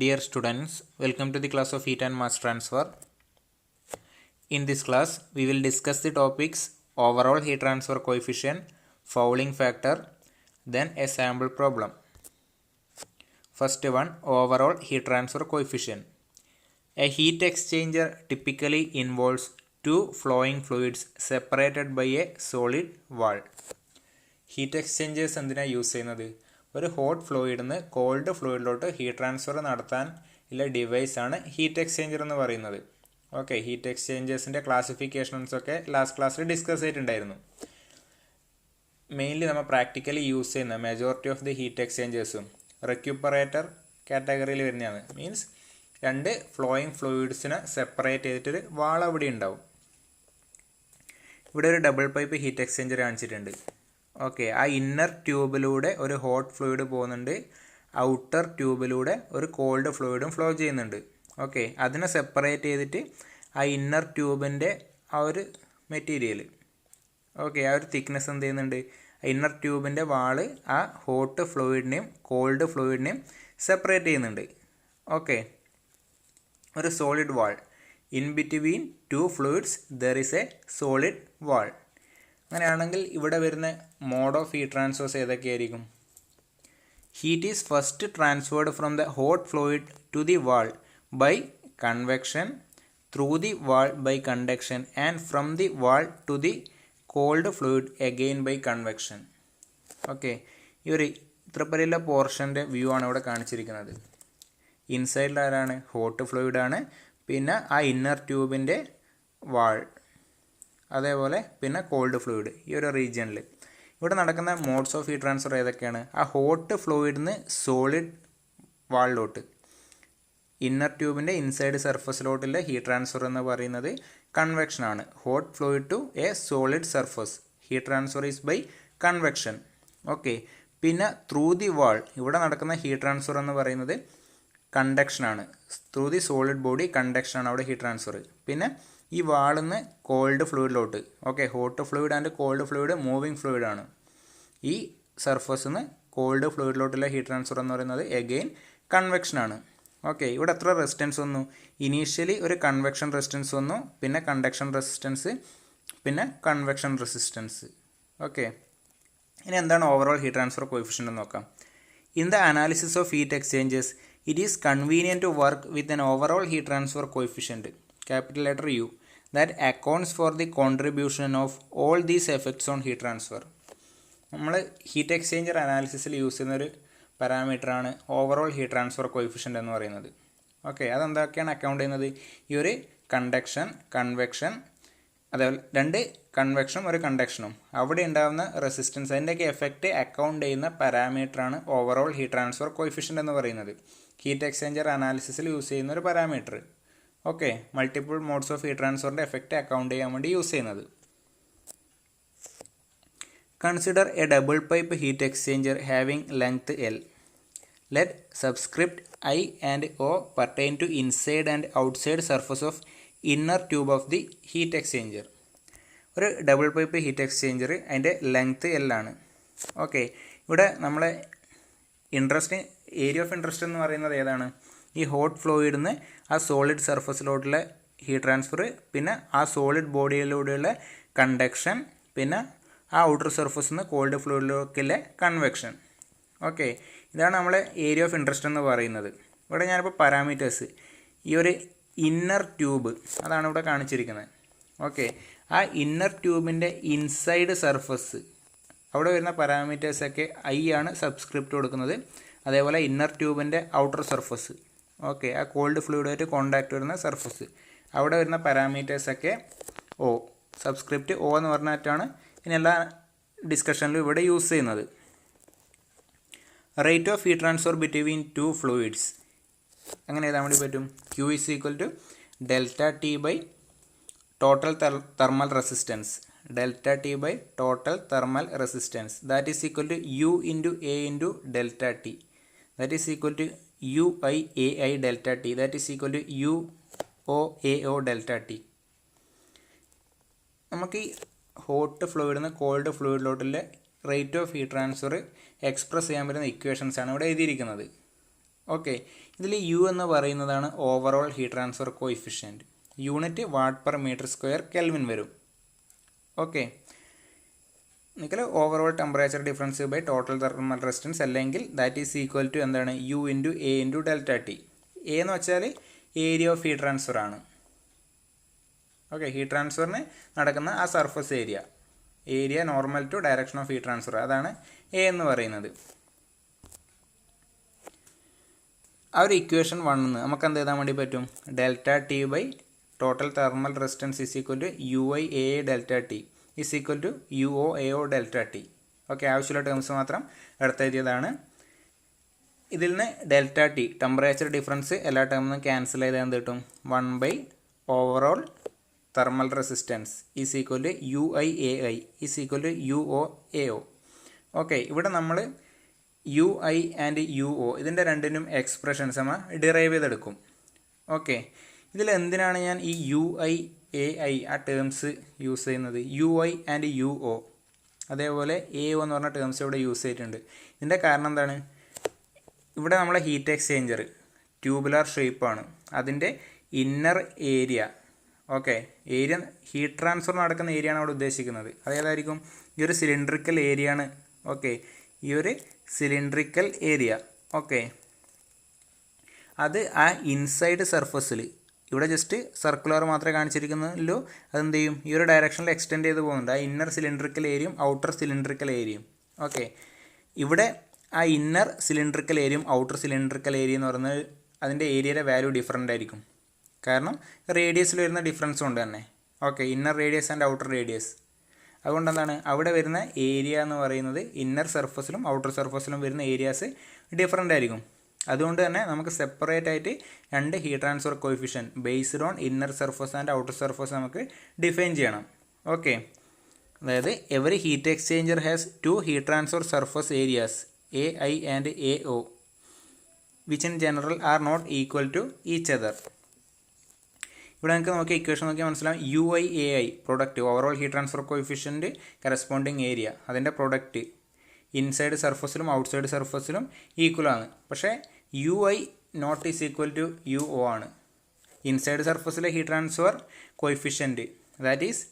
Dear students, welcome to the class of heat and mass transfer. In this class, we will discuss the topics overall heat transfer coefficient, fouling factor, then a sample problem. First one, overall heat transfer coefficient. A heat exchanger typically involves two flowing fluids separated by a solid wall. Heat exchangers എന്തിനാണ് use ചെയ്യുന്നത്? ഒരു hot ഫ്ലൂയിഡിൽ നിന്ന് cold ഫ്ലൂയിഡിലോട്ട് heat transfer നടത്താൻ ഉള്ള ഡിവൈസാണ് heat exchanger എന്ന് പറയുന്നത്. Okay, heat എക്സ്ചേഞ്ചേഴ്സിൻ്റെ ക്ലാസിഫിക്കേഷൻസൊക്കെ last ക്ലാസ്സിൽ ഡിസ്കസ് ചെയ്തിട്ടുണ്ടായിരുന്നു. മെയിൻലി നമ്മൾ പ്രാക്ടിക്കലി യൂസ് ചെയ്യുന്ന മെജോറിറ്റി ഓഫ് ദി ഹീറ്റ് എക്സ്ചേഞ്ചേഴ്സും റെക്യൂപ്പറേറ്റർ കാറ്റഗറിയിൽ വരുന്നതാണ്. മീൻസ് രണ്ട് ഫ്ലോയിങ് ഫ്ലൂയിഡ്സിനെ സെപ്പറേറ്റ് ചെയ്തിട്ടൊരു വാൾ അവിടെ ഉണ്ടാവും. ഇവിടെ ഒരു ഡബിൾ പൈപ്പ് ഹീറ്റ് എക്സ്ചേഞ്ചർ കാണിച്ചിട്ടുണ്ട്. ഓക്കെ, ആ ഇന്നർ ട്യൂബിലൂടെ ഒരു ഹോട്ട് ഫ്ലൂയിഡ് പോകുന്നുണ്ട്, ഔട്ടർ ട്യൂബിലൂടെ ഒരു കോൾഡ് ഫ്ലൂയിഡും ഫ്ലോ ചെയ്യുന്നുണ്ട്. ഓക്കെ, അതിനെ സെപ്പറേറ്റ് ചെയ്തിട്ട് ആ ഇന്നർ ട്യൂബിൻ്റെ ആ ഒരു മെറ്റീരിയൽ, ഓക്കെ, ആ ഒരു തിക്നെസ് എന്ത് ചെയ്യുന്നുണ്ട്, ഇന്നർ ട്യൂബിൻ്റെ വാള് ആ ഹോട്ട് ഫ്ലൂയിഡിനെയും കോൾഡ് ഫ്ലൂയിഡിനെയും സെപ്പറേറ്റ് ചെയ്യുന്നുണ്ട്. ഓക്കെ, ഒരു solid wall. In between two fluids there is a solid wall. അങ്ങനെയാണെങ്കിൽ ഇവിടെ വരുന്ന മോഡ് ഓഫ് ഹീറ്റ് ട്രാൻസ്ഫേഴ്സ് ഏതൊക്കെയായിരിക്കും? Heat is first transferred from the hot fluid to the wall by convection, through the wall by conduction and from the wall to the cold fluid again by convection. Okay, ഈ ഒരു ഇത്രപ്പരിയുള്ള പോർഷൻ്റെ view ആണ് ഇവിടെ കാണിച്ചിരിക്കുന്നത്. ഇൻസൈഡിൽ ആരാണ്? Hot ഫ്ലൂയിഡാണ്. പിന്നെ ആ inner ട്യൂബിൻ്റെ വാൾ, അതേപോലെ പിന്നെ കോൾഡ് ഫ്ലൂയിഡ്, ഈ ഒരു റീജിയനിൽ. ഇവിടെ നടക്കുന്ന മോഡ്സ് ഓഫ് ഹീറ്റ് ട്രാൻസ്ഫർ ഏതൊക്കെയാണ്? ആ ഹോട്ട് ഫ്ലൂയിഡിൽ നിന്ന് സോളിഡ് വാളിലോട്ട്, ഇന്നർ ട്യൂബിൻ്റെ ഇൻസൈഡ് സർഫസിലോട്ടുള്ള ഹീറ്റ് ട്രാൻസ്ഫർ എന്ന് പറയുന്നത് കൺവെക്ഷനാണ്. Hot fluid to a solid surface, heat transfer is by convection. Okay, പിന്നെ ത്രൂ ദി വാൾ, ഇവിടെ നടക്കുന്ന ഹീറ്റ് ട്രാൻസ്ഫർ എന്ന് പറയുന്നത് കണ്ടക്ഷനാണ്. ത്രൂ ദി സോളിഡ് ബോഡി കണ്ടക്ഷനാണ് അവിടെ ഹീറ്റ് ട്രാൻസ്ഫർ. പിന്നെ ഈ വാളിൽ നിന്ന് കോൾഡ് ഫ്ലൂയിഡിലോട്ട്, okay, hot fluid and cold fluid moving ഫ്ലൂയിഡാണ്. ഈ സർഫസിൽ നിന്ന് കോൾഡ് ഫ്ലൂയിഡിലോട്ടുള്ള ഹീറ്റ് ട്രാൻസ്ഫർ എന്ന് പറയുന്നത് എഗെയിൻ കൺവെക്ഷനാണ്. ഓക്കെ, ഇവിടെ എത്ര റെസിസ്റ്റൻസ് വന്നു? ഇനീഷ്യലി ഒരു കൺവെക്ഷൻ റെസിസ്റ്റൻസ് വന്നു, പിന്നെ കണ്ടക്ഷൻ റെസിസ്റ്റൻസ്, പിന്നെ കൺവെക്ഷൻ റെസിസ്റ്റൻസ്. ഓക്കെ, ഇനി എന്താണ് ഓവറോൾ ഹീറ്റ് ട്രാൻസ്ഫർ കോഎഫിഷ്യൻ്റ് എന്ന് നോക്കാം. In the analysis of heat exchangers it is convenient to work with an overall heat transfer coefficient, capital letter U, that accounts for the contribution of all these effects on heat transfer. നമ്മൾ heat exchanger അനാലിസിസിൽ use ചെയ്യുന്നൊരു പാരാമീറ്ററാണ് overall heat transfer coefficient എന്ന് പറയുന്നത്. Okay, അതെന്തൊക്കെയാണ് account ചെയ്യുന്നത്? ഈ ഒരു conduction, convection, അതേപോലെ രണ്ട് കൺവെക്ഷനും ഒരു കണ്ടക്ഷനും, അവിടെ ഉണ്ടാകുന്ന റെസിസ്റ്റൻസ്, അതിൻ്റെയൊക്കെ എഫക്റ്റ് അക്കൗണ്ട് ചെയ്യുന്ന പാരാമീറ്ററാണ് ഓവറോൾ ഹീറ്റ് ട്രാൻസ്ഫർ കോഎഫിഷ്യൻ്റ് എന്ന് പറയുന്നത്. ഹീറ്റ് എക്സ്ചേഞ്ചർ അനാലിസിസിൽ യൂസ് ചെയ്യുന്ന ഒരു parameter. Okay, multiple modes of heat ട്രാൻസ്ഫറിൻ്റെ എഫക്റ്റ് അക്കൗണ്ട് ചെയ്യാൻ വേണ്ടി യൂസ് ചെയ്യുന്നത്. Consider a double pipe heat exchanger having length L. Let subscript I and O pertain to inside and outside surface of inner tube of the heat exchanger. ഒരു double pipe heat exchanger, അതിൻ്റെ length L ആണ്. Okay, ഇവിടെ നമ്മളെ area of interest എന്ന് പറയുന്നത് ഏതാണ്? ഈ hot ഫ്ലൂയിഡിൽ നിന്ന് ആ സോളിഡ് സർഫസിലോട്ടുള്ള ഹീറ്റ് ട്രാൻസ്ഫർ, പിന്നെ ആ സോളിഡ് ബോഡിയിലൂടെയുള്ള കണ്ടക്ഷൻ, പിന്നെ ആ ഔട്ടർ സർഫസിൽ നിന്ന് കോൾഡ് ഫ്ലൂയിഡിലേക്കുള്ള കൺവെക്ഷൻ. ഓക്കെ, ഇതാണ് നമ്മളെ ഏരിയ ഓഫ് ഇൻട്രസ്റ്റ് എന്ന് പറയുന്നത്. ഇവിടെ ഞാനിപ്പോൾ പാരാമീറ്റേഴ്സ്, ഈ ഒരു ഇന്നർ ട്യൂബ് അതാണ് ഇവിടെ കാണിച്ചിരിക്കുന്നത്. ഓക്കെ, ആ ഇന്നർ ട്യൂബിൻ്റെ ഇൻസൈഡ് സർഫസ്, അവിടെ വരുന്ന പാരാമീറ്റേഴ്സൊക്കെ I ആണ് സബ്സ്ക്രിപ്റ്റ് കൊടുക്കുന്നത്. അതേപോലെ ഇന്നർ ട്യൂബിൻ്റെ ഔട്ടർ സർഫസ്, ഓക്കെ, ആ കോൾഡ് ഫ്ലൂയിഡായിട്ട് കോണ്ടാക്ട് വരുന്ന സർഫസ്, അവിടെ വരുന്ന പാരാമീറ്റേഴ്സൊക്കെ O, സബ്സ്ക്രിപ്റ്റ് O എന്ന് പറഞ്ഞിട്ടാണ് ഇനി എല്ലാ ഡിസ്കഷനിലും ഇവിടെ യൂസ് ചെയ്യുന്നത്. Rate of heat transfer between two fluids അങ്ങനെ എഴുതാൻ വേണ്ടി പറ്റും. Q is equal to delta T by total thermal resistance, delta T by total thermal resistance, that is equal to U into A into delta T, that is equal to UI AI delta T, that is equal to UO AO delta T. നമുക്ക് ഈ hot ഫ്ലൂയിഡിൽ നിന്ന് cold ഫ്ലൂയിഡിലോട്ടുള്ള rate of heat transfer express ചെയ്യാൻ പറ്റുന്ന equations ആണ് ഇവിടെ എഴുതിയിരിക്കുന്നത്. ഓക്കെ, ഇതിൽ യു എന്ന് പറയുന്നതാണ് overall heat transfer coefficient. Unit watt per metre square kelvin വരും. ഓക്കെ, നിങ്ങൾ overall temperature difference by total thermal resistance, അല്ലെങ്കിൽ ദാറ്റ് ഈസ് ഈക്വൽ ടു എന്താണ് U into A into delta T. A എന്ന് വെച്ചാൽ area of heat transfer ആണ്. Okay, heat ട്രാൻസ്ഫറിന് നടക്കുന്ന ആ surface area normal to direction of heat transfer, അതാണ് A എന്ന് പറയുന്നത്. ആ ഒരു ഇക്വേഷൻ 1 നമുക്ക് എന്ത് എഴുതാൻ വേണ്ടി പറ്റും? Delta T by total thermal resistance is equal to U I A delta T is equal to U O A O delta T. Okay, ആവശ്യമുള്ള ടേംസ് മാത്രം എടുത്തെഴുതിയതാണ്. ഇതിൽ നിന്ന് ഡെൽറ്റ ടി ടെമ്പറേച്ചർ ഡിഫറൻസ് എല്ലാ ടേമിനും ക്യാൻസൽ ചെയ്താൽ എന്ത് കിട്ടും? 1 by overall thermal resistance is equal to U I A I is equal to U O A O. Okay, ഇവിടെ നമ്മൾ U I and U O ഇതിൻ്റെ രണ്ടിനും എക്സ്പ്രഷൻസ് നമ്മൾ ഡിറൈവ് ചെയ്തെടുക്കും. ഓക്കെ, ഇതിൽ എന്തിനാണ് ഞാൻ ഈ യു ഐ എ ഐ ആ ടേംസ് യൂസ് ചെയ്യുന്നത്? U I and U O അതേപോലെ എ ഒ എന്ന് പറഞ്ഞ ടേംസ് ഇവിടെ യൂസ് ചെയ്തിട്ടുണ്ട്. ഇതിൻ്റെ കാരണം എന്താണ്? ഇവിടെ നമ്മളെ ഹീറ്റ് എക്സ്ചേഞ്ചർ ട്യൂബുലാർ ഷേപ്പാണ്, അതിൻ്റെ inner area. Okay, area heat transfer നടക്കുന്ന ഏരിയയാണ് അവിടെ ഉദ്ദേശിക്കുന്നത്. അതേതായിരിക്കും? ഈ ഒരു സിലിണ്ടറിക്കൽ ഏരിയ ആണ്. ഓക്കെ, ഈ ഒരു സിലിണ്ടറിക്കൽ ഏരിയ. ഓക്കെ, അത് ആ ഇൻസൈഡ് സർഫസിൽ ഇവിടെ ജസ്റ്റ് സർക്കുലർ മാത്രമേ കാണിച്ചിരിക്കുന്നുള്ളൂ. അതെന്ത് ചെയ്യും? ഈ ഒരു ഡയറക്ഷനിൽ എക്സ്റ്റെൻഡ് ചെയ്ത് പോകുന്നുണ്ട്. ആ ഇന്നർ സിലിണ്ടറിക്കൽ ഏരിയയും ഔട്ടർ സിലിണ്ടറിക്കൽ ഏരിയയും. ഓക്കെ, ഇവിടെ ആ ഇന്നർ സിലിണ്ടറിക്കൽ ഏരിയയും ഔട്ടർ സിലിണ്ടറിക്കൽ ഏരിയ എന്ന് പറയുന്നത് അതിൻ്റെ ഏരിയയുടെ വാല്യൂ ഡിഫറൻ്റ് ആയിരിക്കും. കാരണം റേഡിയസിൽ വരുന്ന ഡിഫറൻസ് കൊണ്ട് തന്നെ. Okay, inner radius and outer radius. അതുകൊണ്ട് എന്താണ് അവിടെ വരുന്ന ഏരിയ എന്ന് പറയുന്നത് ഇന്നർ സർഫസിലും ഔട്ടർ സർഫസിലും വരുന്ന ഏരിയാസ് ഡിഫറൻ്റ് ആയിരിക്കും. അതുകൊണ്ട് തന്നെ നമുക്ക് സെപ്പറേറ്റ് ആയിട്ട് രണ്ട് heat transfer coefficient based on inner surface and outer surface നമുക്ക് ഡിഫൈൻ ചെയ്യണം. ഓക്കെ, അതായത് every heat exchanger has 2 heat transfer surface areas A I and A O which in general are not equal to each other. ഇവിടെ നമുക്ക് നോക്കിയാൽ equation നോക്കിയാൽ മനസ്സിലാവും. U I A I product overall heat transfer coefficient corresponding area അതിൻ്റെ product inside സർഫസിലും outside സർഫസിലും equal ആണ്. പക്ഷേ U I not is equal to U O ആണ്. ഇൻസൈഡ് സർഫസിലെ heat transfer coefficient that is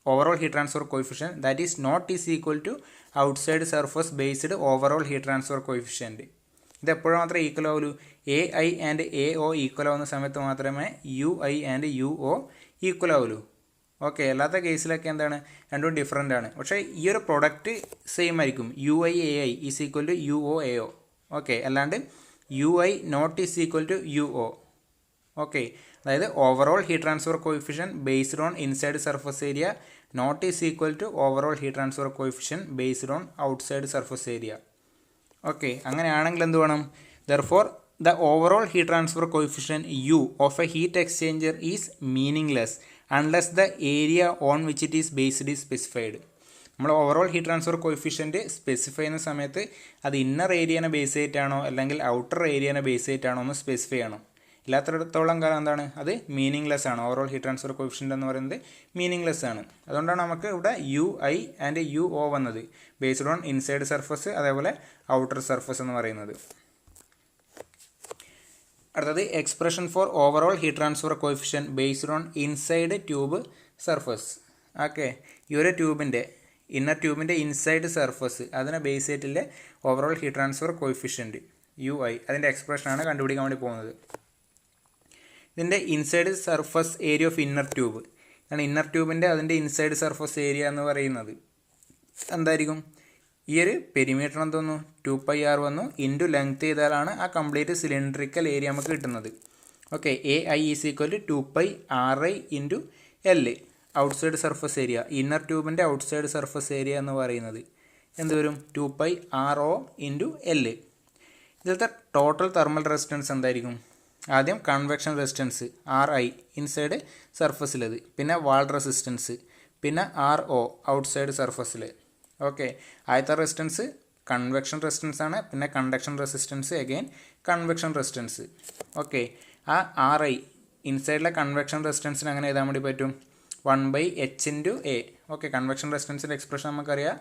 overall heat transfer coefficient that is not is equal to outside surface based overall heat transfer coefficient. ഇത് എപ്പോഴും മാത്രമേ equal ആവുള്ളൂ? A I and A O equal ആവുന്ന സമയത്ത് മാത്രമേ U I and U O equal ആവുള്ളൂ. Okay, അല്ലാത്ത കേസിലൊക്കെ എന്താണ് രണ്ടും ഡിഫറൻ്റ് ആണ്. പക്ഷേ ഈ ഒരു പ്രൊഡക്റ്റ് സെയിം ആയിരിക്കും. U I A I is equal to U O A O. Okay, അല്ലാണ്ട് U I not is equal to U O. Okay, അതായത് overall heat transfer coefficient based on inside surface area not is equal to overall heat transfer coefficient based on outside surface area. Okay, അങ്ങനെയാണെങ്കിൽ എന്ത് വേണം? Therefore the overall heat transfer coefficient U of a heat exchanger is meaningless unless the area on which it is based is specified. നമ്മൾ overall heat transfer coefficient specify ചെയ്യുന്ന സമയത്ത് അത് inner ഏരിയനെ base ചെയ്തിട്ടാണോ അല്ലെങ്കിൽ outer ഏരിയനെ base ചെയ്തിട്ടാണോ എന്ന് specify ചെയ്യണം. ഇല്ലാത്തടത്തോളം കാലം എന്താണ് അത് മീനിങ്ലെസ് ആണ്. ഓവറോൾ ഹീറ്റ് ട്രാൻസ്ഫർ കോയിഫിഷ്യൻറ്റ് എന്ന് പറയുന്നത് മീനിങ്ലെസ് ആണ്. അതുകൊണ്ടാണ് നമുക്ക് ഇവിടെ U I and U O വന്നത്, ബേസ്ഡ് ഓൺ ഇൻസൈഡ് സർഫസ് അതേപോലെ ഔട്ടർ സർഫസ് എന്ന് പറയുന്നത്. അടുത്തത് expression for overall heat transfer coefficient based on inside tube surface. Okay, ഈ ഒരു ട്യൂബിൻ്റെ ഇന്നർ ട്യൂബിൻ്റെ ഇൻസൈഡ് സർഫസ് അതിനെ ബേസ് ചെയ്തിട്ടുള്ള overall heat transfer coefficient U I അതിൻ്റെ എക്സ്പ്രഷനാണ് കണ്ടുപിടിക്കാൻ വേണ്ടി പോകുന്നത്. ഇതിൻ്റെ inside surface area of inner tube ആണ്. ഇന്നർ ട്യൂബിൻ്റെ അതിൻ്റെ ഇൻസൈഡ് സർഫസ് ഏരിയ എന്ന് പറയുന്നത് എന്തായിരിക്കും? ഈ ഒരു പെരിമീറ്റർ എന്തോന്നു 2πr വന്നു ഇൻറ്റു ലെങ്ത് ചെയ്താലാണ് ആ കംപ്ലീറ്റ് സിലിണ്ടറിക്കൽ ഏരിയ നമുക്ക് കിട്ടുന്നത്. Okay, A I is equal to 2πRI into L outside surface area. Inner ട്യൂബിൻ്റെ ഔട്ട്സൈഡ് സർഫസ് ഏരിയ എന്ന് പറയുന്നത് എന്ത് വരും? 2πRO into L. ഇതിലത്തെ ടോട്ടൽ തെർമൽ റെസിസ്റ്റൻസ് എന്തായിരിക്കും? ആദ്യം കൺവെക്ഷൻ റെസിസ്റ്റൻസ് RI ഇൻസൈഡ് സർഫസിലത്, പിന്നെ വാൾ റെസിസ്റ്റൻസ്, പിന്നെ RO ഔട്ട്സൈഡ് സർഫസിൽ. ഓക്കെ, ആദ്യത്തെ റെസിസ്റ്റൻസ് കൺവെക്ഷൻ റെസിസ്റ്റൻസ് ആണ്, പിന്നെ conduction resistance again convection resistance. Okay, ആ RI ഇൻസൈഡിലെ കൺവെക്ഷൻ റെസിസ്റ്റൻസിന് അങ്ങനെ എഴുതാൻ വേണ്ടി പറ്റും 1/h into A. Okay, convection റെസിസ്റ്റൻസിൻ്റെ എക്സ്പ്രഷൻ നമുക്കറിയാം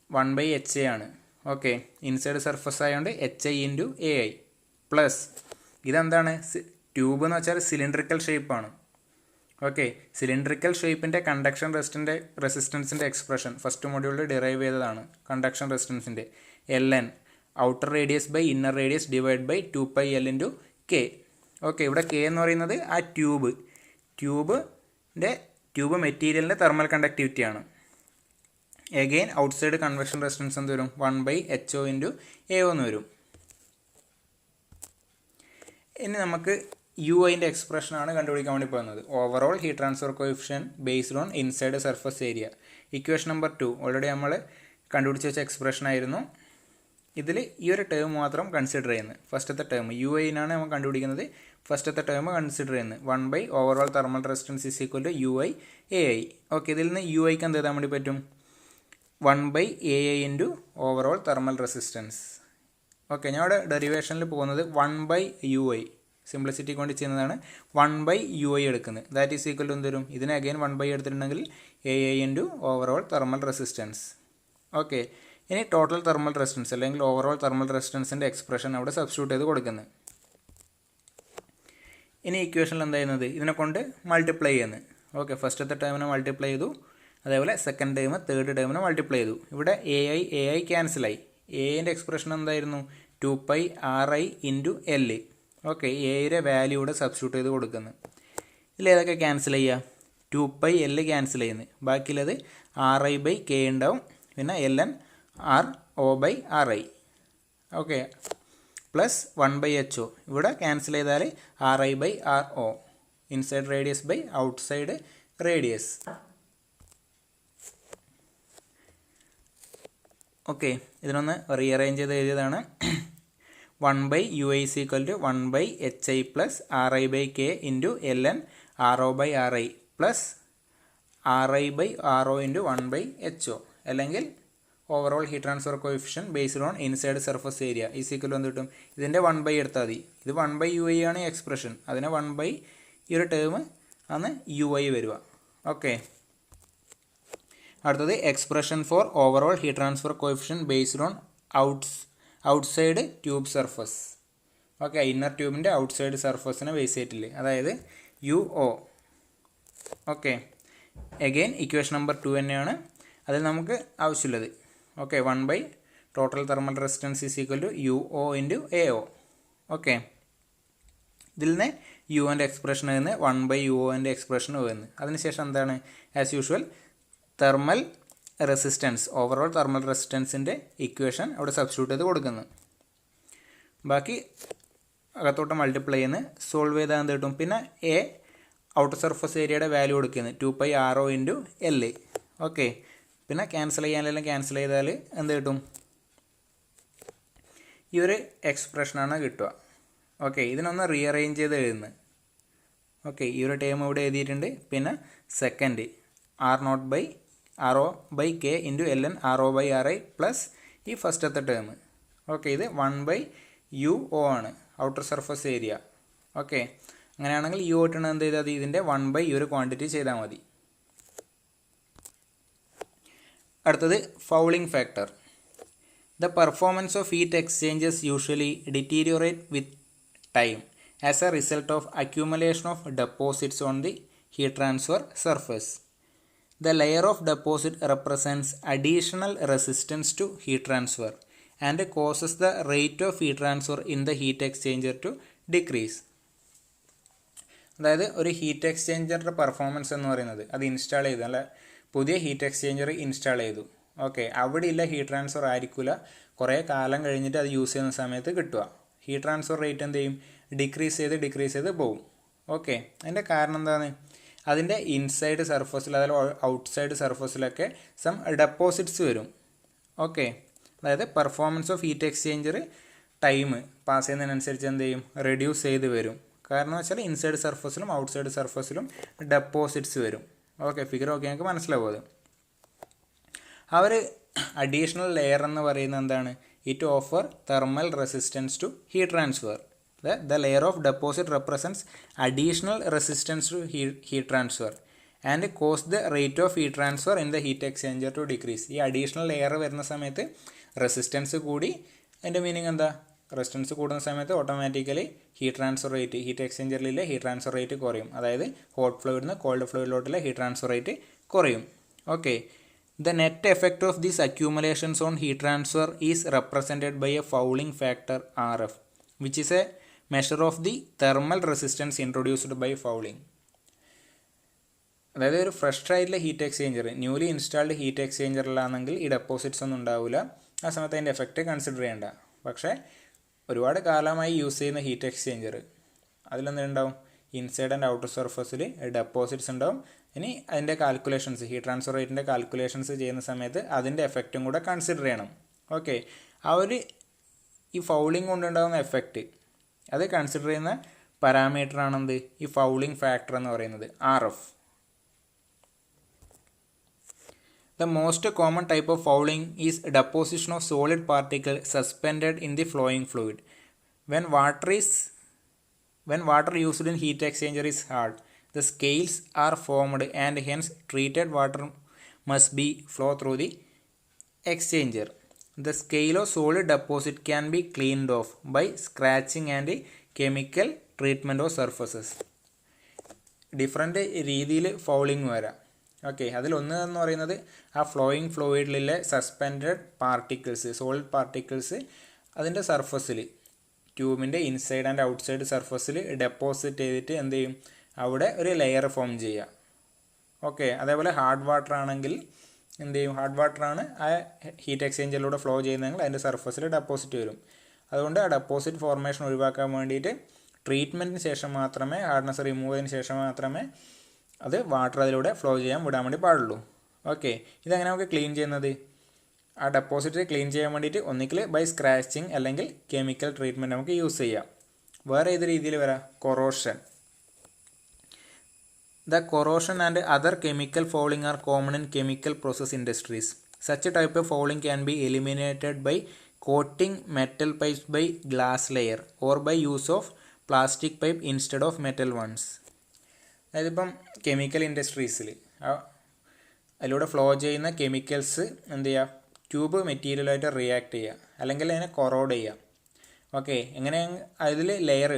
1/HA ആണ്. ഓക്കെ, ഇൻസൈഡ് സർഫസ് ആയതുകൊണ്ട് HI ഇൻറ്റു AI. പ്ലസ് ഇതെന്താണ് ട്യൂബ് എന്ന് വെച്ചാൽ സിലിണ്ടറിക്കൽ ഷേപ്പാണ്. ഓക്കെ, സിലിണ്ടറിക്കൽ ഷേപ്പിൻ്റെ കണ്ടക്ഷൻ റെസിസ്റ്റൻസിൻ്റെ എക്സ്പ്രഷൻ ഫസ്റ്റ് മൊഡ്യൂളിൽ ഡിറൈവ് ചെയ്തതാണ്. കണ്ടക്ഷൻ റെസിസ്റ്റൻസിൻ്റെ LN outer radius by inner radius divide by 2πL into K. Okay, ഇവിടെ K എന്ന് പറയുന്നത് ആ ട്യൂബ് മെറ്റീരിയലിൻ്റെ തെർമൽ കണ്ടക്ടിവിറ്റിയാണ്. എഗെയിൻ ഔട്ട്സൈഡ് കൺവെക്ഷൻ റെസിസ്റ്റൻസ് എന്ത് വരും? 1/HO ഇൻറ്റു AO എന്ന് വരും. ഇനി നമുക്ക് UI-ൻ്റെ എക്സ്പ്രഷനാണ് കണ്ടുപിടിക്കാൻ വേണ്ടി പോകുന്നത്. Overall heat transfer coefficient based on inside surface area. Equation number 2 already നമ്മൾ കണ്ടുപിടിച്ച് വെച്ച എക്സ്പ്രഷൻ ആയിരുന്നു. ഇതിൽ ഈ ഒരു ടേം മാത്രം കൺസിഡർ ചെയ്യുന്നത്. ഫസ്റ്റത്തെ ടേം UI-നാണ് നമ്മൾ കണ്ടുപിടിക്കുന്നത്. ഫസ്റ്റത്തെ ടേം കൺസിഡർ ചെയ്യുന്നത് 1 overall thermal resistance is equal to UI AI. Okay, ഇതിൽ നിന്ന് UIക്ക് എന്ത് എഴുതാൻ വേണ്ടി പറ്റും? 1 AI into overall thermal resistance. Okay, ഞാൻ ഇവിടെ ഡെറിവേഷനിൽ പോകുന്നത് 1 UI സിംപ്ലിസിറ്റിക്ക് വേണ്ടി ചെയ്യുന്നതാണ്. 1 UI എടുക്കുന്നത്. ദാറ്റ് ഈസ് ഈക്വൽ ടു എന്ത് വരും? ഇതിന് അഗെയിൻ 1 എടുത്തിട്ടുണ്ടെങ്കിൽ AI into overall thermal resistance. Okay, ഇനി ടോട്ടൽ തെർമൽ റെസിസ്റ്റൻസ് അല്ലെങ്കിൽ ഓവറോൾ തെർമൽ റെസിസ്റ്റൻസിൻ്റെ എക്സ്പ്രഷൻ അവിടെ സബ്സ്റ്റിറ്റ്യൂട്ട് ചെയ്ത് കൊടുക്കുന്നത്. ഇനി ഇക്വേഷനിൽ എന്താ ചെയ്യുന്നത്? ഇതിനെ കൊണ്ട് മൾട്ടിപ്ലൈ ചെയ്യുന്നത്. ഓക്കെ, ഫസ്റ്റത്തെ ടേമിനെ മൾട്ടിപ്ലൈ ചെയ്തു, അതേപോലെ സെക്കൻഡ് ടേം തേർഡ് ടേമിനെ മൾട്ടിപ്ലൈ ചെയ്തു. ഇവിടെ AI ക്യാൻസലായി. AIൻ്റെ എക്സ്പ്രഷൻ എന്തായിരുന്നു? 2πRI into L. ഓക്കെ, എയുടെ വാല്യൂ ഇവിടെ സബ്സ്റ്റിറ്റ്യൂട്ട് ചെയ്ത് കൊടുക്കുന്നത്. ഇതിലേതൊക്കെ ക്യാൻസൽ ചെയ്യുക? 2πL ക്യാൻസൽ ചെയ്യുന്നത്. ബാക്കിയുള്ളത് RI/K ഉണ്ടാവും, പിന്നെ LN RO/RI. Okay, plus 1/HO ഇവിടെ ക്യാൻസൽ ചെയ്താൽ RI/RO. Inside radius by outside radius. Okay, ഇതിനൊന്ന് റീഅറേഞ്ച് ചെയ്ത് എഴുതിയതാണ്. 1/UI is equal to 1/HI plus RI/K into LN RO/RI plus RI/RO into 1/HO. അല്ലെങ്കിൽ overall heat transfer coefficient based on inside surface area is equal to എന്ത് കിട്ടും? ഇതിൻ്റെ 1 എടുത്താൽ മതി. ഇത് 1/UI ആണ് എക്സ്പ്രഷൻ. അതിനെ 1 ഈ ഒരു ടേം ആണ് UI വരിക. ഓക്കെ, അടുത്തത് expression for overall heat transfer coefficient based on outside tube surface. Okay, inner ട്യൂബിൻ്റെ ഔട്ട്സൈഡ് സർഫസിനെ ബേസ് ചെയ്തിട്ടില്ലേ, അതായത് UO. Okay, again equation number 2 തന്നെയാണ് അതിൽ നമുക്ക് ആവശ്യമുള്ളത്. Okay, 1 total thermal resistance is equal to UO into AO. Okay, ഇതിൽ നിന്ന് UOൻ്റെ എക്സ്പ്രഷൻ വരുന്നത് 1/UOൻ്റെ എക്സ്പ്രഷൻ വരുന്നത്. അതിനുശേഷം എന്താണ്? As usual thermal resistance overall thermal റെസിസ്റ്റൻസിൻ്റെ ഇക്വേഷൻ അവിടെ സബ്സ്റ്റിറ്റ്യൂട്ട് ചെയ്ത് കൊടുക്കുന്നത്. ബാക്കി അകത്തോട്ട് മൾട്ടിപ്ലൈ ചെയ്യുന്ന സോൾവ് ചെയ്താൽ എന്ത് കിട്ടും? പിന്നെ ഔട്ടർ സർഫസ് ഏരിയയുടെ വാല്യൂ കൊടുക്കുന്നത് 2πRO ഇൻറ്റു L. ഓക്കെ, പിന്നെ ക്യാൻസൽ ചെയ്യാനെല്ലാം ക്യാൻസൽ ചെയ്താൽ എന്ത് കിട്ടും? ഈ ഒരു എക്സ്പ്രഷനാണ് കിട്ടുക. ഓക്കെ, ഇതിനൊന്ന് റീഅറേഞ്ച് ചെയ്ത് എഴുതുന്നത്. ഓക്കെ, ഈ ഒരു ടേം ഇവിടെ എഴുതിയിട്ടുണ്ട്. പിന്നെ second RO/K into LN RO/RI plus ഈ ഫസ്റ്റത്തെ ടേം. ഓക്കെ, ഇത് 1/UO ആണ് ഔട്ടർ സർഫസ് ഏരിയ. ഓക്കെ, അങ്ങനെയാണെങ്കിൽ UO കിട്ടണത് എന്ത് ചെയ്താൽ മതി? ഇതിൻ്റെ 1 ഈ ഒരു ക്വാണ്ടിറ്റി ചെയ്താൽ മതി. അടുത്തത് fouling factor. The performance of heat exchangers usually deteriorate with time as a result of accumulation of deposits on the heat transfer surface. The layer of deposit represents additional resistance to heat transfer and causes the rate of heat transfer in the heat exchanger to decrease. അതായത് ഒരു heat എക്സ്ചേഞ്ചറിൻ്റെ performance എന്ന് പറയുന്നത് അത് install ചെയ്തു, അല്ല പുതിയ heat exchanger install ചെയ്തു. Okay, അവിടെയുള്ള ഹീറ്റ് ട്രാൻസ്ഫർ ആയിരിക്കില്ല, കുറേ കാലം കഴിഞ്ഞിട്ട് അത് യൂസ് ചെയ്യുന്ന സമയത്ത് കിട്ടുക. ഹീറ്റ് ട്രാൻസ്ഫർ റേറ്റ് എന്ത് ചെയ്യും? ഡിക്രീസ് ചെയ്ത് പോകും. ഓക്കെ, അതിൻ്റെ കാരണം എന്താണ്? അതിൻ്റെ ഇൻസൈഡ് സർഫസിൽ അതായത് ഔട്ട്സൈഡ് സർഫസിലൊക്കെ സം ഡെപ്പോസിറ്റ്സ് വരും. ഓക്കെ, അതായത് performance of heat exchanger time pass ചെയ്യുന്നതിനനുസരിച്ച് എന്ത് ചെയ്യും? റെഡ്യൂസ് ചെയ്ത് വരും. കാരണം വെച്ചാൽ ഇൻസൈഡ് സർഫസിലും ഔട്ട്സൈഡ് സർഫസിലും ഡെപ്പോസിറ്റ്സ് വരും. ഓക്കെ, ഫിഗർ ഓക്കെ ഞങ്ങൾക്ക് മനസ്സിലാവും. അത് ആ ഒരു അഡീഷണൽ ലെയർ എന്ന് പറയുന്നത് എന്താണ്? It offer thermal resistance to heat transfer. The layer of deposit represents additional resistance to heat transfer and cause the rate of heat transfer in the heat exchanger to decrease. ഈ additional layer വരുന്ന സമയത്ത് resistance കൂടി, അതിൻ്റെ meaning എന്താ? Resistance കൂടുന്ന സമയത്ത് automatically heat എക്സ്ചേഞ്ചറിലെ heat transfer rate കുറയും. അതായത് ഹോട്ട് ഫ്ലൂയിഡിൽ നിന്ന് കോൾഡ് ഫ്ലൂയിഡിലോട്ടുള്ള ഹീറ്റ് ട്രാൻസ്ഫർ റേറ്റ് കുറയും. Okay, the net effect of these accumulations on heat transfer is represented by a fouling factor RF, which is a measure of the thermal resistance introduced by fouling. അതായത് ഒരു fresh ആയിട്ടുള്ള heat exchanger, newly installed heat എക്സ്ചേഞ്ചറിലാണെങ്കിൽ ഈ deposits ഒന്നും ഉണ്ടാവില്ല. ആ സമയത്ത് അതിൻ്റെ എഫക്റ്റ് കൺസിഡർ ചെയ്യേണ്ട. പക്ഷേ ഒരുപാട് കാലമായി യൂസ് ചെയ്യുന്ന ഹീറ്റ് എക്സ്ചേഞ്ചർ അതിലെന്തുണ്ടാവും, ഇൻസൈഡ് ആൻഡ് ഔട്ടർ സർഫസിൽ ഡെപ്പോസിറ്റ്സ് ഉണ്ടാവും. ഇനി അതിൻ്റെ കാൽക്കുലേഷൻസ്, ഹീറ്റ് ട്രാൻസ്ഫർ റേറ്റിൻ്റെ കാൽക്കുലേഷൻസ് ചെയ്യുന്ന സമയത്ത് അതിൻ്റെ എഫക്റ്റും കൂടെ കൺസിഡർ ചെയ്യണം. ഓക്കെ, ഈ ഫൗളിംഗ് കൊണ്ടുണ്ടാകുന്ന എഫക്റ്റ് അത് കൺസിഡർ ചെയ്യുന്ന പാരാമീറ്റർ ആണെന്ത്, ഈ ഫൗളിംഗ് ഫാക്ടർ എന്ന് പറയുന്നത് RF. The most common type of fouling is deposition of solid particle suspended in the flowing fluid. When water used in heat exchanger is hard, the scales are formed and hence treated water must be flow through the exchanger. The scale of solid deposit can be cleaned off by scratching and chemical treatment of surfaces. Different രീതിയിൽ fouling വരാം. ഓക്കെ, അതിലൊന്ന് എന്ന് പറയുന്നത് ആ flowing ഫ്ലൂയിഡിലെ suspended particles, solid particles അതിൻ്റെ സർഫസിൽ, ട്യൂബിൻ്റെ ഇൻസൈഡ് ആൻഡ് ഔട്ട്സൈഡ് സർഫസിൽ ഡെപ്പോസിറ്റ് ചെയ്തിട്ട് എന്ത് ചെയ്യും, അവിടെ ഒരു ലെയർ ഫോം ചെയ്യുക. ഓക്കെ, അതേപോലെ ഹാർഡ് വാട്ടർ ആണെങ്കിൽ എന്ത് ചെയ്യും, ഹാർഡ് വാട്ടറാണ് ആ ഹീറ്റ് എക്സ്ചേഞ്ചറിലൂടെ ഫ്ലോ ചെയ്യുന്നതെങ്കിൽ അതിൻ്റെ സർഫസിൽ ഡെപ്പോസിറ്റ് വരും. അതുകൊണ്ട് ആ ഡെപ്പോസിറ്റ് ഫോർമേഷൻ ഒഴിവാക്കാൻ വേണ്ടിയിട്ട് ട്രീറ്റ്മെൻറ്റിന് ശേഷം മാത്രമേ, ഹാർഡ്നെസ് റിമൂവ് ചെയ്തതിന് ശേഷം മാത്രമേ അത് വാട്ടർ അതിലൂടെ ഫ്ലോ ചെയ്യാൻ വിടാൻ വേണ്ടി പാടുള്ളൂ. ഓക്കെ, ഇതെങ്ങനെ നമുക്ക് ക്ലീൻ ചെയ്യുന്നത്, ആ ഡെപ്പോസിറ്റ് ക്ലീൻ ചെയ്യാൻ വേണ്ടിയിട്ട് ഒന്നിക്കൽ ബൈ സ്ക്രാച്ചിങ് അല്ലെങ്കിൽ കെമിക്കൽ ട്രീറ്റ്മെൻറ്റ് നമുക്ക് യൂസ് ചെയ്യാം. വേറെ ഏത് രീതിയിൽ വരാം, corrosion. The corrosion and other chemical fouling are common in chemical process industries. Such a type of fouling can be eliminated by coating metal pipes by glass layer or by use of plastic pipe instead of metal ones. അതായത് ഇപ്പം chemical ഇൻഡസ്ട്രീസിൽ അതിലൂടെ flow ചെയ്യുന്ന chemicals എന്ത് ചെയ്യുക, tube മെറ്റീരിയലായിട്ട് react ചെയ്യുക അല്ലെങ്കിൽ അതിനെ choroid ചെയ്യുക. ഓക്കെ, എങ്ങനെ അതിൽ ലെയർ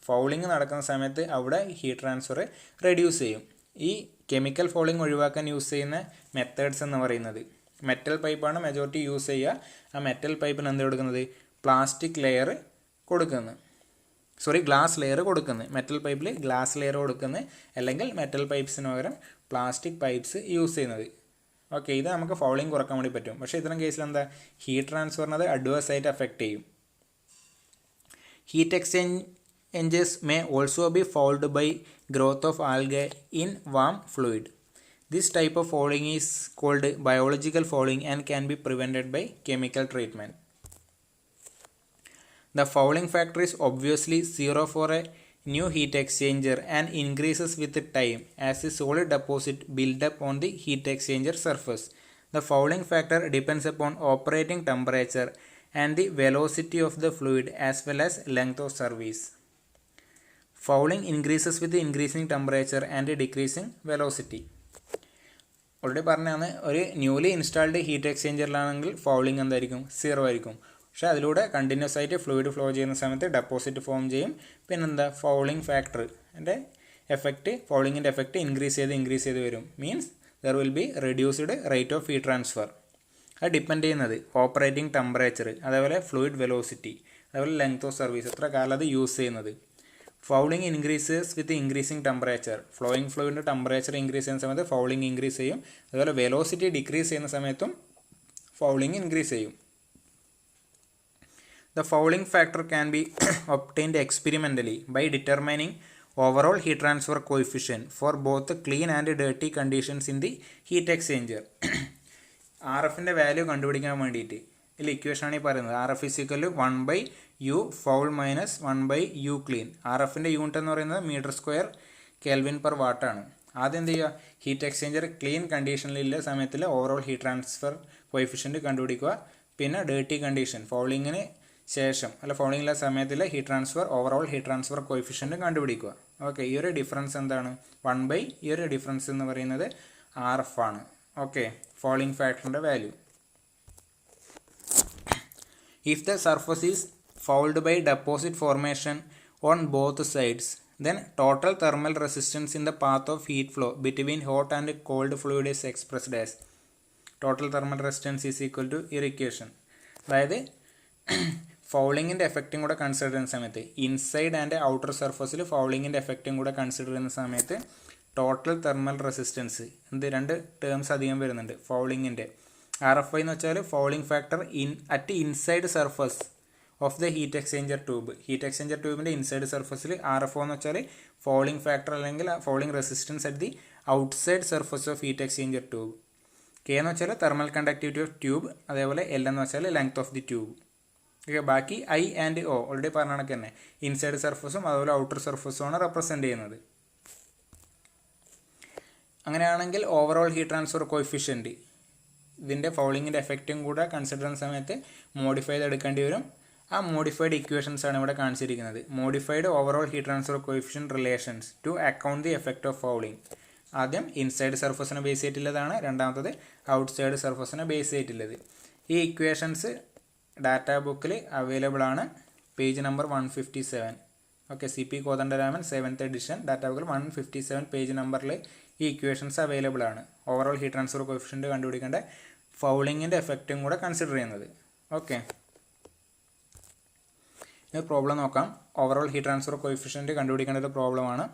ഫൗളിങ് നടക്കുന്ന സമയത്ത് അവിടെ ഹീറ്റ് ട്രാൻസ്ഫർ റെഡ്യൂസ് ചെയ്യും. ഈ കെമിക്കൽ ഫൗളിങ് ഒഴിവാക്കാൻ യൂസ് ചെയ്യുന്ന മെത്തേഡ്സ് എന്ന് പറയുന്നത്, മെറ്റൽ പൈപ്പാണ് മെജോറിറ്റി യൂസ് ചെയ്യുക. ആ മെറ്റൽ പൈപ്പിന് എന്ത് കൊടുക്കുന്നത്, പ്ലാസ്റ്റിക് ലെയർ കൊടുക്കുന്നത്, ഗ്ലാസ് ലെയർ കൊടുക്കുന്നത്. മെറ്റൽ പൈപ്പിൽ ഗ്ലാസ് ലെയർ കൊടുക്കുന്നത്, അല്ലെങ്കിൽ മെറ്റൽ പൈപ്പ്സിന് പകരം പ്ലാസ്റ്റിക് പൈപ്പ്സ് യൂസ് ചെയ്യുന്നത്. ഓക്കെ, ഇത് നമുക്ക് ഫൗളിങ് കുറക്കാൻ വേണ്ടി പറ്റും. പക്ഷേ ഇത്തരം കേസിൽ എന്താ, ഹീറ്റ് ട്രാൻസ്ഫറിനത് അഡ്വേഴ്സ് ആയിട്ട് അഫക്റ്റ് ചെയ്യും. Heat exchangers may also be fouled by growth of algae in warm fluid. This type of fouling is called biological fouling and can be prevented by chemical treatment. The fouling factor is obviously zero for a new heat exchanger and increases with time as the solid deposit build up on the heat exchanger surface. The fouling factor depends upon operating temperature and the velocity of the fluid as well as length of service. Fouling increases with the increasing temperature and decreasing velocity. Already പറഞ്ഞാണ്, ഒരു newly installed heat എക്സ്ചേഞ്ചറിലാണെങ്കിൽ fouling എന്തായിരിക്കും, 0 ആയിരിക്കും. പക്ഷേ അതിലൂടെ continuous ആയിട്ട് fluid flow ചെയ്യുന്ന സമയത്ത് deposit form ചെയ്യും. പിന്നെന്താ, ഫൗളിംഗ് ഫാക്ടർ എൻ്റെ എഫക്റ്റ്, ഫൗളിങ്ങിൻ്റെ എഫക്റ്റ് ഇൻക്രീസ് ചെയ്ത് വരും. Means there will be reduced rate of heat transfer. അത് ഡിപ്പെൻഡ് ചെയ്യുന്നത് ഓപ്പറേറ്റിംഗ് ടെമ്പറേച്ചർ, അതേപോലെ ഫ്ലൂയിഡ് വെലോസിറ്റി, അതേപോലെ ലെങ്ത് ഓഫ് സർവീസ്, എത്ര കാലം അത് യൂസ് ചെയ്യുന്നത്. Fouling increases with increasing temperature. Flowing ഫ്ലൂയിഡിൻ്റെ ടെമ്പറേച്ചർ ഇൻക്രീസ് ചെയ്യുന്ന സമയത്ത് ഫൗളിംഗ് ഇൻക്രീസ് ചെയ്യും. അതുപോലെ വെലോസിറ്റി ഡിക്രീസ് ചെയ്യുന്ന സമയത്തും ഫൗളിംഗ് ഇൻക്രീസ് ചെയ്യും. The fouling factor can be obtained experimentally by determining overall heat transfer coefficient for both clean and dirty conditions in the heat exchanger. RFൻ്റെ value കണ്ടുപിടിക്കാൻ വേണ്ടിയിട്ട് ഇതിൽ ഇക്വേഷനാണ് ഈ പറയുന്നത്. RF = 1/U foul minus 1/U clean. RFൻ്റെ unit എന്ന് പറയുന്നത് m², Kelvin/watt ആണ്. ആദ്യം എന്ത് ചെയ്യുക, ഹീറ്റ് എക്സ്ചേഞ്ചർ ക്ലീൻ കണ്ടീഷനിലുള്ള സമയത്തിൽ ഓവറോൾ ഹീറ്റ് ട്രാൻസ്ഫർ കോഎഫിഷ്യൻറ്റ് കണ്ടുപിടിക്കുക. പിന്നെ ഡേർട്ടി കണ്ടീഷൻ, ഫൗളിങ്ങിന് ശേഷം അല്ല ഫൗളിങ്ങിലെ സമയത്തിൽ heat transfer, overall heat transfer coefficient കണ്ടുപിടിക്കുക. ഓക്കെ, ഈ ഒരു ഡിഫറൻസ് എന്താണ്, 1/, ഈ ഒരു ഡിഫറൻസ് എന്ന് പറയുന്നത് RF ആണ്. ഓക്കെ, ഫൗളിംഗ് ഫാക്ടറിൻ്റെ value. If the surface is followed by deposit formation on both sides. Then total thermal resistance in the path of heat flow between hot and cold fluid is expressed as total thermal resistance is equal to ഈ equation. അതായത് ഫൗളിങ്ങിൻ്റെ എഫക്റ്റും കൂടെ consider ചെയ്യുന്ന സമയത്ത് inside and outer സർഫസിൽ ഫൗളിങ്ങിൻ്റെ എഫക്റ്റും കൂടെ consider ചെയ്യുന്ന സമയത്ത് ടോട്ടൽ തെർമൽ റെസിസ്റ്റൻസ് രണ്ട് ടേംസ് അധികം വരുന്നുണ്ട് ഫൗളിങ്ങിൻ്റെ. RFI എന്ന് വെച്ചാൽ fouling factor at inside surface of the heat exchanger tube. Heat exchanger ട്യൂബിൻ്റെ ഇൻസൈഡ് സർഫസിൽ RFO എന്ന് വെച്ചാൽ ഫൗളിംഗ് ഫാക്ടർ അല്ലെങ്കിൽ fouling resistance at the outside surface of heat exchanger tube. K എന്ന് വെച്ചാൽ തെർമൽ കണ്ടക്ടിവിറ്റി ഓഫ് ട്യൂബ്, അതേപോലെ L എന്ന് വെച്ചാൽ length of the tube. Okay, ബാക്കി I ആൻഡ് O ഓൾറെഡി പറഞ്ഞ കണക്ക് തന്നെ ഇൻസൈഡ് സർഫസും അതുപോലെ ഔട്ടർ സർഫസും ആണ് റെപ്രസെൻറ്റ് ചെയ്യുന്നത്. അങ്ങനെയാണെങ്കിൽ ഓവറോൾ ഹീറ്റ് ട്രാൻസ്ഫർ കോഎഫിഷ്യൻറ്റ് ഇതിൻ്റെ ഫൗളിങ്ങിൻ്റെ എഫക്റ്റും കൂടെ കൺസിഡർ ചെയ്യുന്ന സമയത്ത് മോഡിഫൈ ചെയ്തെടുക്കേണ്ടി വരും. ആ മോഡിഫൈഡ് ഇക്വേഷൻസ് ആണ് ഇവിടെ കാണിച്ചിരിക്കുന്നത്. Modified overall heat transfer coefficient relations to account the effect of fouling. ആദ്യം ഇൻസൈഡ് സർഫസിനെ ബേസ് ചെയ്തിട്ടുള്ളതാണ്, രണ്ടാമത്തത് ഔട്ട്സൈഡ് സർഫസിനെ ബേസ് ചെയ്തിട്ടുള്ളത്. ഈ ഇക്വേഷൻസ് ഡാറ്റാ ബുക്കിൽ അവൈലബിൾ ആണ്, പേജ് നമ്പർ 157. ഓക്കെ, CP Kothandaraman 7th edition data ബുക്കിൽ 157 പേജ് നമ്പറിൽ ഈ ഇക്വേഷൻസ് അവൈലബിൾ ആണ്. ഓവറോൾ ഹീറ്റ് ട്രാൻസ്ഫർ കോഎഫിഷ്യൻറ്റ് കണ്ടുപിടിക്കേണ്ട ഫൗളിങ്ങിൻ്റെ എഫക്റ്റും കൂടെ കൺസിഡർ ചെയ്യുന്നത്. ഓക്കെ, ഇത് പ്രോബ്ലം നോക്കാം. ഓവറോൾ ഹീറ്റ് ട്രാൻസ്ഫർ കോഎഫിഷ്യൻറ്റ് കണ്ടുപിടിക്കേണ്ട ഒരു പ്രോബ്ലമാണ്.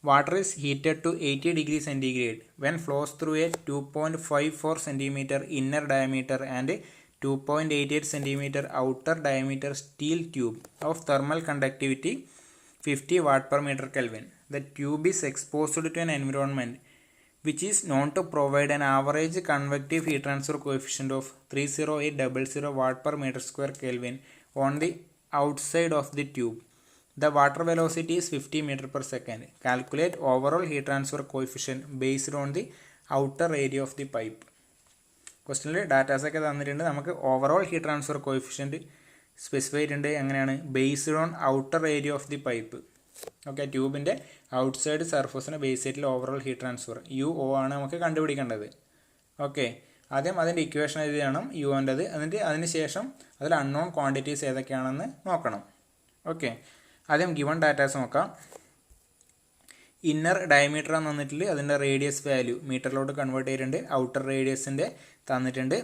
Water is heated to 80 degrees centigrade when flows through a 2.54 cm inner diameter and 2.88 cm outer diameter steel tube of thermal conductivity 50 watt per meter Kelvin. The tube is exposed to an environment which is known to provide an average convective heat transfer coefficient of 30800 watt per meter square Kelvin on the outside of the tube. The water velocity is 50 meter per second. Calculate overall heat transfer coefficient based on the outer area of the pipe. ക്വസ്റ്റനിൽ ഡാറ്റാസൊക്കെ തന്നിട്ടുണ്ട്. നമുക്ക് overall heat transfer coefficient specify ചെയ്തിട്ടുണ്ട്. എങ്ങനെയാണ്? Based on outer area of the pipe. Okay, ട്യൂബിൻ്റെ outside സർഫസിന് base ചെയ്തിട്ടുള്ള overall heat transfer UO ആണ് നമുക്ക് കണ്ടുപിടിക്കേണ്ടത്. ഓക്കെ, ആദ്യം അതിൻ്റെ ഇക്വേഷൻ എഴുതി ചെയ്യണം യുവിൻ്റെത്. അതിന് ശേഷം അതിൽ അൺനോൺ ക്വാണ്ടിറ്റീസ് ഏതൊക്കെയാണെന്ന് നോക്കണം. ഓക്കെ, ആദ്യം ഗിവൺ ഡാറ്റാസ് നോക്കാം. ഇന്നർ ഡയമീറ്റർ തന്നിട്ടില്ല, അതിൻ്റെ റേഡിയസ് വാല്യൂ മീറ്ററിലോട്ട് കൺവേർട്ട് ചെയ്തിട്ടുണ്ട്. ഔട്ടർ റേഡിയസിൻ്റെ തന്നിട്ടുണ്ട്.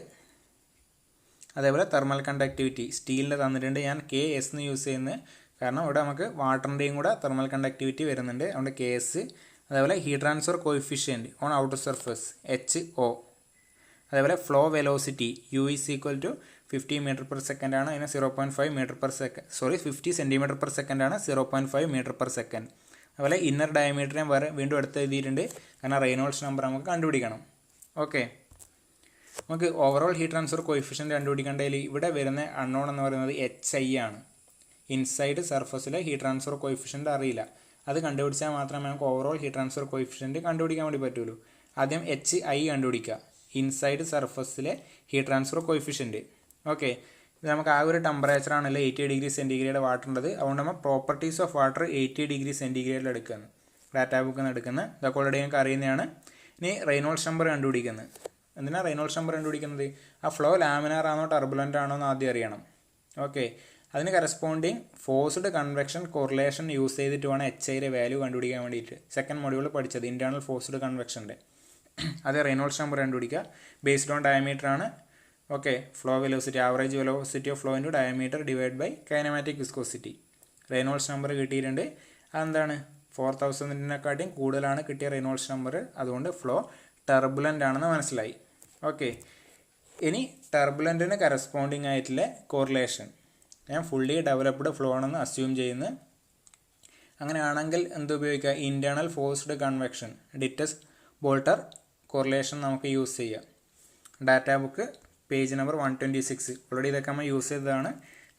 അതേപോലെ തെർമൽ കണ്ടക്ടിവിറ്റി സ്റ്റീലിൻ്റെ തന്നിട്ടുണ്ട്. ഞാൻ KS എന്ന് യൂസ് ചെയ്യുന്നത് കാരണം ഇവിടെ നമുക്ക് വാട്ടറിൻ്റെയും കൂടെ തെർമൽ കണ്ടക്ടിവിറ്റി വരുന്നുണ്ട്, അതുകൊണ്ട് KS. അതേപോലെ heat transfer coefficient on outer surface HO. അതേപോലെ flow velocity U is equal to 50 metre per second ആണ്, അതിന് 0.5 metre per second 50 centimetre per second ആണ്, 0.5 മീറ്റർ പെർ സെക്കൻഡ്. അതുപോലെ ഇന്നർ ഡയമീറ്റർ ഞാൻ വീണ്ടും എടുത്ത് എഴുതിയിട്ടുണ്ട്, കാരണം റെയ്നോൾഡ്സ് നമ്പർ നമുക്ക് കണ്ടുപിടിക്കണം. ഓക്കെ, നമുക്ക് ഓവറോൾ ഹീറ്റ് ട്രാൻസ്ഫർ കോഎഫിഷ്യൻറ്റ് കണ്ടുപിടിക്കേണ്ടതിൽ ഇവിടെ വരുന്ന അൺനോൺ എന്ന് പറയുന്നത് HI ആണ്. ഇൻസൈഡ് സർഫസിലെ ഹീറ്റ് ട്രാൻസ്ഫർ കോഎഫിഷ്യൻറ്റ് അറിയില്ല, അത് കണ്ടുപിടിച്ചാൽ മാത്രമേ നമുക്ക് ഓവറോൾ ഹീറ്റ് ട്രാൻസ്ഫർ കോഎഫിഷ്യൻറ്റ് കണ്ടുപിടിക്കാൻ വേണ്ടി പറ്റുള്ളൂ. ആദ്യം HI കണ്ടുപിടിക്കുക, ഇൻസൈഡ് സർഫസിലെ ഹീറ്റ് ട്രാൻസ്ഫർ കോഎഫിഷ്യൻറ്റ്. ഓക്കെ, ഇത് നമുക്ക് ആ ഒരു ടെമ്പറേച്ചറാണല്ലോ 80 ഡിഗ്രി സെൻറ്റിഗ്രേഡ് വാട്ടർ ഉള്ളത്, അതുകൊണ്ട് നമ്മൾ പ്രോപ്പർട്ടീസ് ഓഫ് വാട്ടർ 80 ഡിഗ്രി സെൻറ്റിഗ്രേഡിൽ എടുക്കുന്നത്, ഡാറ്റാ ബുക്കിൽ നിന്ന് എടുക്കുന്നത്. ഇതൊക്കെ ഓൾറെഡി ഞങ്ങൾക്ക് അറിയുന്നതാണ്. ഇനി റെയ്നോൾഡ്സ് നമ്പർ കണ്ടുപിടിക്കുന്നത്. എന്തിനാണ് റെയ്നോൾഡ്സ് നമ്പർ കണ്ടുപിടിക്കുന്നത്? ആ ഫ്ലോ ലാമിനാർ ആണോ ടർബുലൻ്റ് ആണോ എന്ന് ആദ്യം അറിയണം. ഓക്കെ, അതിന് corresponding forced convection correlation use ചെയ്തിട്ട് വേണം HIയുടെ വാല്യൂ കണ്ടുപിടിക്കാൻ വേണ്ടിയിട്ട്. സെക്കൻഡ് മൊഡ്യൂൾ പഠിച്ചത് ഇൻറ്റേർണൽ ഫോഴ്സ്ഡ് കൺവെക്ഷൻ്റെ. അത് റെയ്നോൾഡ്സ് നമ്പർ കണ്ടുപിടിക്കുക, ബേസ്ഡ് ഓൺ ഡയമീറ്റർ ആണ്. Okay, flow velocity average velocity of flow into diameter divide by kinematic viscosity. Reynolds number കിട്ടിയിട്ടുണ്ട്. അതെന്താണ്? 4000-നെക്കാട്ടിയും കൂടുതലാണ് കിട്ടിയ റെയ്നോൾഡ്സ് നമ്പർ, അതുകൊണ്ട് ഫ്ലോ ടർബുലൻ്റ് ആണെന്ന് മനസ്സിലായി. ഓക്കെ, ഇനി ടർബുലൻറ്റിന് കറസ്പോണ്ടിങ് ആയിട്ടുള്ള കോറിലേഷൻ ഞാൻ ഫുള്ളി ഡെവലപ്ഡ് ഫ്ലോ ആണെന്ന് അസ്യൂം ചെയ്യുന്നു. അങ്ങനെയാണെങ്കിൽ എന്ത് ഉപയോഗിക്കുക? ഇൻറ്റേർണൽ ഫോഴ്സ്ഡ് കൺവെക്ഷൻ ഡിറ്റസ് ബോൾട്ടർ കോറിലേഷൻ നമുക്ക് യൂസ് ചെയ്യാം. Data book page number 126. Already ഇതൊക്കെ നമ്മൾ യൂസ് ചെയ്തതാണ്.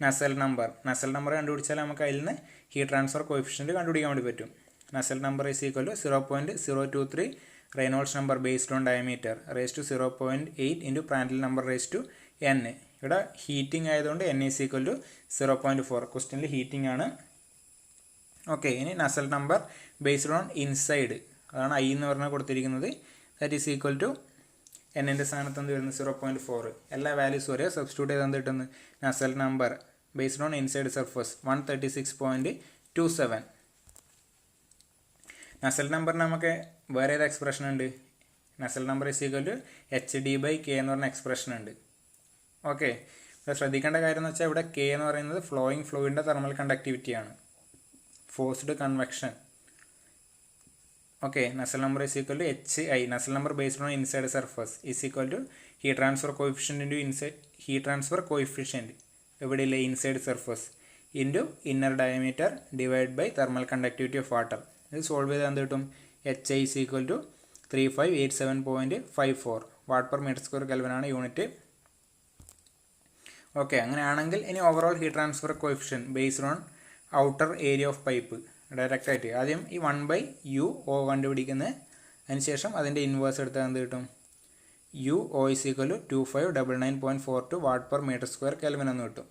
നസൽ നമ്പർ കണ്ടുപിടിച്ചാൽ നമുക്ക് അതിൽ നിന്ന് ഹീറ്റ് ട്രാൻസ്ഫർ കോഎഫിഷ്യൻറ്റ് കണ്ടുപിടിക്കാൻ വേണ്ടി പറ്റും. Nusselt number is equal to 0.023 Reynolds number based on diameter raise to 0.8 into Prandtl number raise to N. ഇവിടെ ഹീറ്റിംഗ് ആയതുകൊണ്ട് N ഈസ് ഈക്വൽ ടു 0.4. ക്വസ്റ്റ്യനിൽ ഹീറ്റിംഗ് ആണ്. ഓക്കെ, ഇനി Nusselt number based on inside, അതാണ് I എന്ന് പറഞ്ഞാൽ കൊടുത്തിരിക്കുന്നത്. That is equal to N ൻ്റെ സ്ഥാനത്ത് എന്ത് വരുന്നത്? 0.4. എല്ലാ വാല്യൂസും ഒരേ സബ്സ്റ്റിറ്റ്യൂട്ട് ചെയ്ത് എന്ത് കിട്ടുന്നത്? Nusselt number based on inside surface 136.27. Nusselt number നമുക്ക് വേറെ ഏത് എക്സ്പ്രഷൻ ഉണ്ട്? Nusselt number is equal to HD/K എന്ന് പറഞ്ഞ എക്സ്പ്രഷൻ ഉണ്ട്. ഓക്കെ, ശ്രദ്ധിക്കേണ്ട കാര്യം എന്ന് വെച്ചാൽ ഇവിടെ K എന്ന് പറയുന്നത് ഫ്ലോയിങ് ഫ്ലൂയിഡിൻ്റെ തെർമൽ കണ്ടക്ടിവിറ്റിയാണ്, forced convection. Okay, Nusselt number is equal to HI, Nusselt number based on inside surface is equal to heat transfer coefficient into heat transfer coefficient എവിടെയില്ല inside surface into inner diameter divide by thermal conductivity of water. ഇത് solve ചെയ്താൽ എന്ത് കിട്ടും? HI is equal to 3587.54 watt per metre square കെൽവിനാണ് unit. Okay, അങ്ങനെയാണെങ്കിൽ ഇനി overall heat transfer coefficient based on outer area of pipe direct ആയിട്ട് ആദ്യം ഈ 1/UO കണ്ടുപിടിക്കുന്നത്, അതിനുശേഷം അതിൻ്റെ ഇൻവേഴ്സ് എടുത്താൽ എന്ത് കിട്ടും? UO is equal to 2599.42 watt per metre square kelvin എന്ന് കിട്ടും.